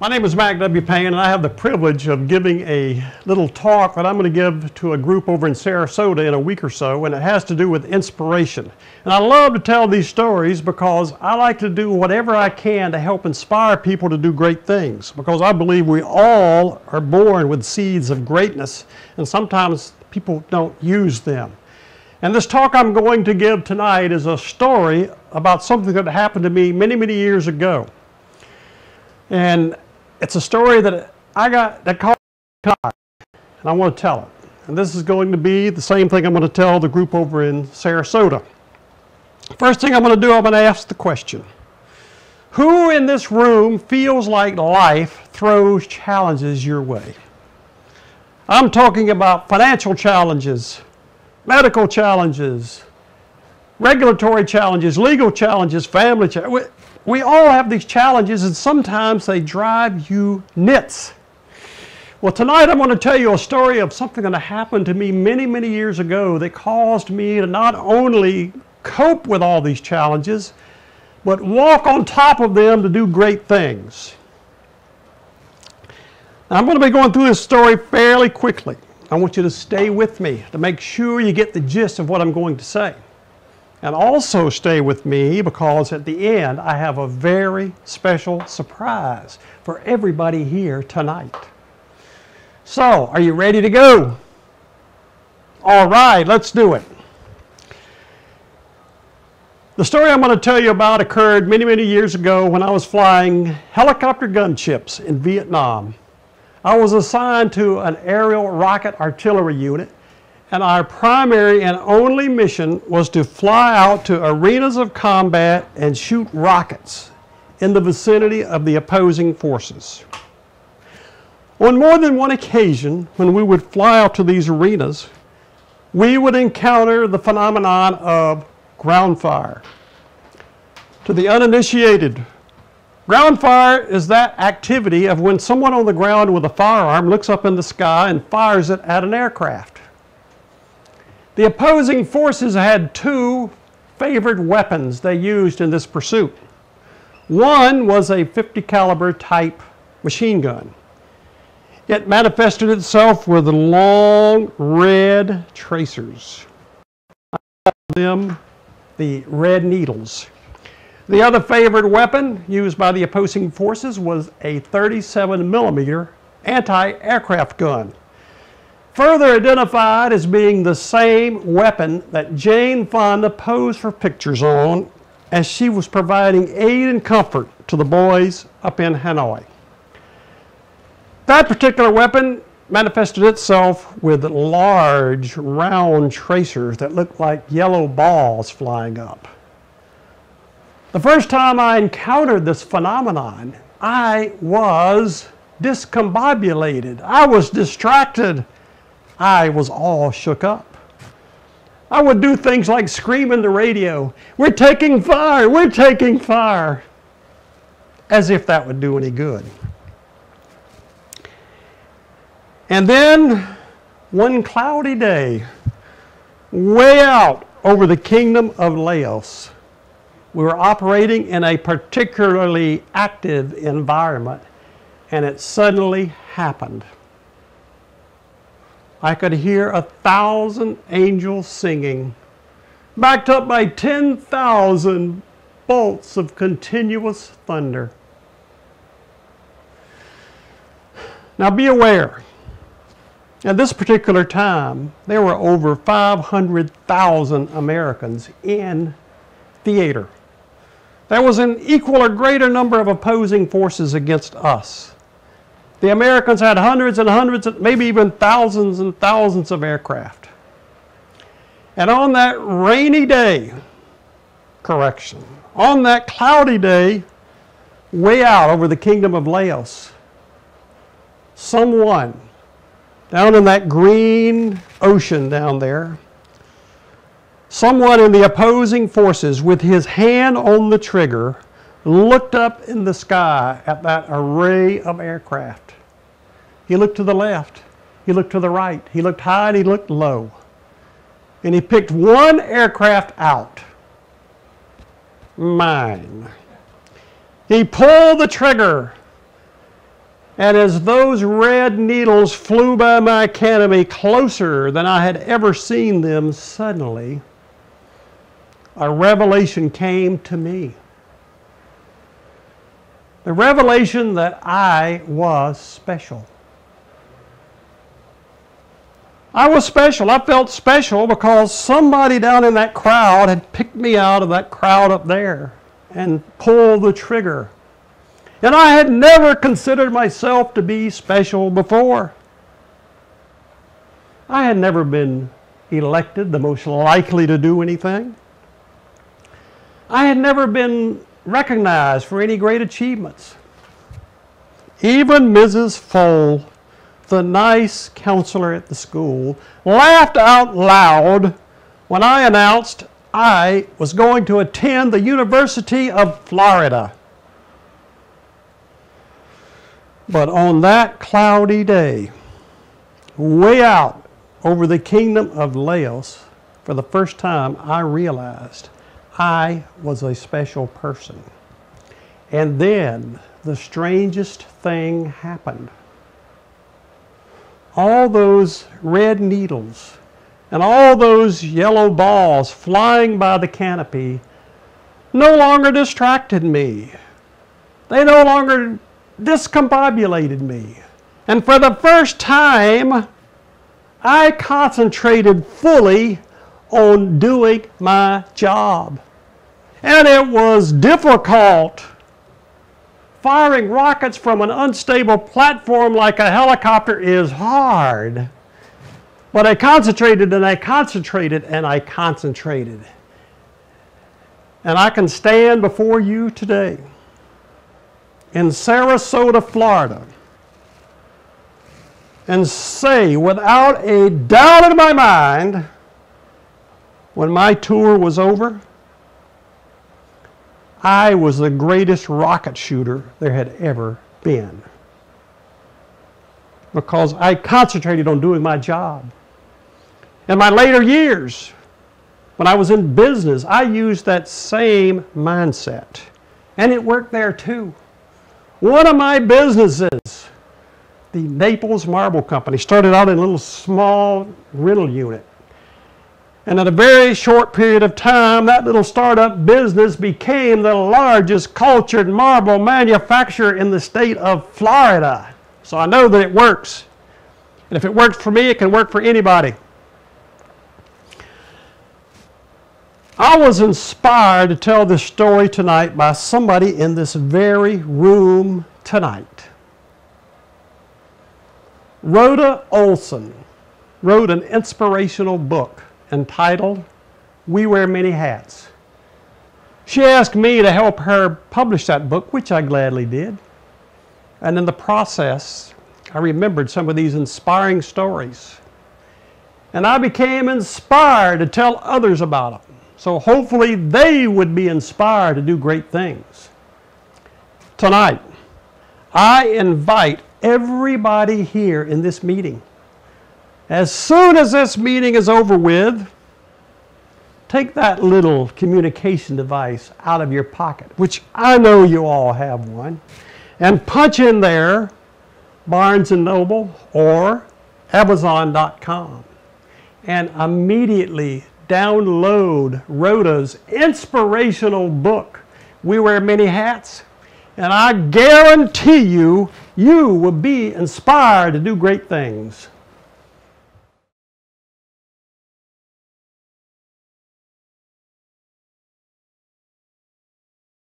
My name is Mack Payne, and I have the privilege of giving a little talk that I'm going to give to a group over in Sarasota in a week or so, and it has to do with inspiration. And I love to tell these stories because I like to do whatever I can to help inspire people to do great things, because I believe we all are born with seeds of greatness, and sometimes people don't use them. And this talk I'm going to give tonight is a story about something that happened to me many, many years ago. And it's a story that that caught my eye, and I want to tell it. And this is going to be the same thing I'm going to tell the group over in Sarasota. First thing I'm going to do, I'm going to ask the question: who in this room feels like life throws challenges your way? I'm talking about financial challenges, medical challenges, regulatory challenges, legal challenges, family challenges. We all have these challenges, and sometimes they drive you nuts. Well, tonight I'm going to tell you a story of something that happened to me many, many years ago that caused me to not only cope with all these challenges, but walk on top of them to do great things. Now, I'm going to be going through this story fairly quickly. I want you to stay with me to make sure you get the gist of what I'm going to say. And also stay with me, because at the end I have a very special surprise for everybody here tonight. So, are you ready to go? All right, let's do it. The story I'm going to tell you about occurred many, many years ago when I was flying helicopter gunships in Vietnam. I was assigned to an aerial rocket artillery unit, and our primary and only mission was to fly out to arenas of combat and shoot rockets in the vicinity of the opposing forces. On more than one occasion, when we would fly out to these arenas, we would encounter the phenomenon of ground fire. To the uninitiated, ground fire is that activity of when someone on the ground with a firearm looks up in the sky and fires it at an aircraft. The opposing forces had two favored weapons they used in this pursuit. One was a .50 caliber type machine gun. It manifested itself with long red tracers. I call them the red needles. The other favored weapon used by the opposing forces was a 37 millimeter anti-aircraft gun, further identified as being the same weapon that Jane Fonda posed for pictures on as she was providing aid and comfort to the boys up in Hanoi. That particular weapon manifested itself with large round tracers that looked like yellow balls flying up. The first time I encountered this phenomenon, I was discombobulated. I was distracted. I was all shook up. I would do things like scream in the radio, "We're taking fire, we're taking fire," as if that would do any good. And then, one cloudy day, way out over the kingdom of Laos, we were operating in a particularly active environment, and it suddenly happened. I could hear 1,000 angels singing, backed up by 10,000 bolts of continuous thunder. Now be aware, at this particular time, there were over 500,000 Americans in theater. There was an equal or greater number of opposing forces against us. The Americans had hundreds and hundreds, maybe even thousands and thousands of aircraft. And on that rainy day, on that cloudy day, way out over the kingdom of Laos, someone down in that green ocean down there, someone in the opposing forces with his hand on the trigger looked up in the sky at that array of aircraft. He looked to the left, he looked to the right, he looked high and he looked low. And he picked one aircraft out. Mine. He pulled the trigger And as those red needles flew by my canopy closer than I had ever seen them, suddenly a revelation came to me. The revelation that I was special. I was special. I felt special because somebody down in that crowd had picked me out of that crowd up there and pulled the trigger. And I had never considered myself to be special before. I had never been elected the most likely to do anything. I had never been recognized for any great achievements. Even Mrs. Fole, the nice counselor at the school, laughed out loud when I announced I was going to attend the University of Florida. But on that cloudy day, way out over the kingdom of Laos, for the first time I realized I was a special person. And then the strangest thing happened. All those red needles and all those yellow balls flying by the canopy no longer distracted me. They no longer discombobulated me. And for the first time, I concentrated fully on doing my job. And it was difficult. Firing rockets from an unstable platform like a helicopter is hard. But I concentrated and I concentrated and I concentrated. And I can stand before you today in Sarasota, Florida, and say without a doubt in my mind, when my tour was over, I was the greatest rocket shooter there had ever been. Because I concentrated on doing my job. In my later years, when I was in business, I used that same mindset. And it worked there too. One of my businesses, the Naples Marble Company, started out in a little small rental unit. And in a very short period of time, that little startup business became the largest cultured marble manufacturer in the state of Florida. So I know that it works. And if it works for me, it can work for anybody. I was inspired to tell this story tonight by somebody in this very room tonight. Rhoda Olson wrote an inspirational book entitled We Wear Many Hats. She asked me to help her publish that book, which I gladly did. And in the process, I remembered some of these inspiring stories. And I became inspired to tell others about them. So hopefully they would be inspired to do great things. Tonight, I invite everybody here in this meeting, as soon as this meeting is over with, take that little communication device out of your pocket, which I know you all have one, and punch in there Barnes & Noble or Amazon.com and immediately download Rhoda's inspirational book, We Wear Many Hats, and I guarantee you, you will be inspired to do great things.